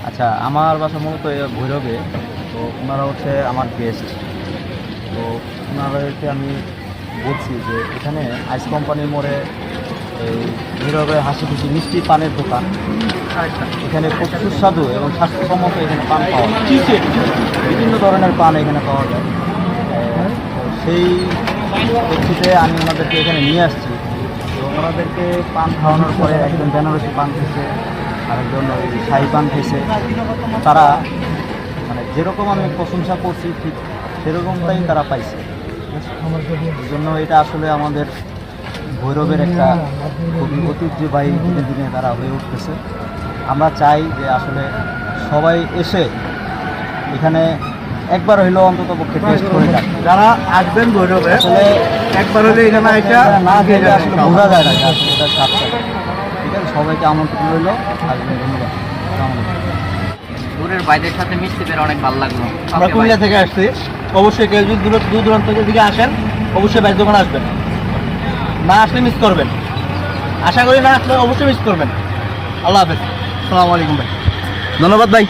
আচ্ছা, আমার বাসা মূলত ভৈরবে। তো ওনারা হচ্ছে আমার গেস্ট। তো ওনাদেরকে আমি বলছি যে এখানে আইস কোম্পানির মোড়ে এই ভৈরবে হাসি খুশি মিষ্টি পানের দোকান। আচ্ছা, এখানে খুব সুস্বাদু এবং স্বাস্থ্যসম্মত এখানে পান পাওয়া যায়। কি বিভিন্ন ধরনের পান এখানে পাওয়া যায়। তো সেই প্রেক্ষিতে আমি ওনাদেরকে এখানে নিয়ে আসছি। তো ওনাদেরকে পান খাওয়ানোর পরে একজন বেনারসি পান খেয়েছে, আরেকজন ওই শাহী পান খেয়েছে। তারা মানে যেরকম আমি প্রশংসা করছি ঠিক সেরকমটাই তারা পাইছে। এই জন্য এটা আসলে আমাদের ভৈরবের একটা খুবই ঐতিহ্যবাহী দিনে দিনে তারা হয়ে উঠতেছে। আমরা চাই যে আসলে সবাই এসে এখানে একবার হইলেও অন্তত পক্ষে টেস্ট করে যাক। যারা আসবেন ভৈরবে আসলে একবার হলে এখানে এটা না খেলে আসলে বোঝা যায় না যে আসলে এটা স্বাদটা। ঠিক আছে, সবাইকে আমন্ত্রণ রইল, আসবেন। ধন্যবাদ। আসসালামু আলাইকুম। দূরের বাইরের সাথে মিশতে পেরে অনেক ভালো লাগলো। আমরা কুমিল্লা থেকে আসছি। অবশ্যই কেউ যদি দূর দূরান্ত থেকে দিকে আসেন, অবশ্যই বাইরের দোকানে আসবেন। না আসলে মিস করবেন। আশা করি না আসলে অবশ্যই মিস করবেন। আল্লাহ হাফেজ। আসসালামু আলাইকুম ভাই। ধন্যবাদ ভাই।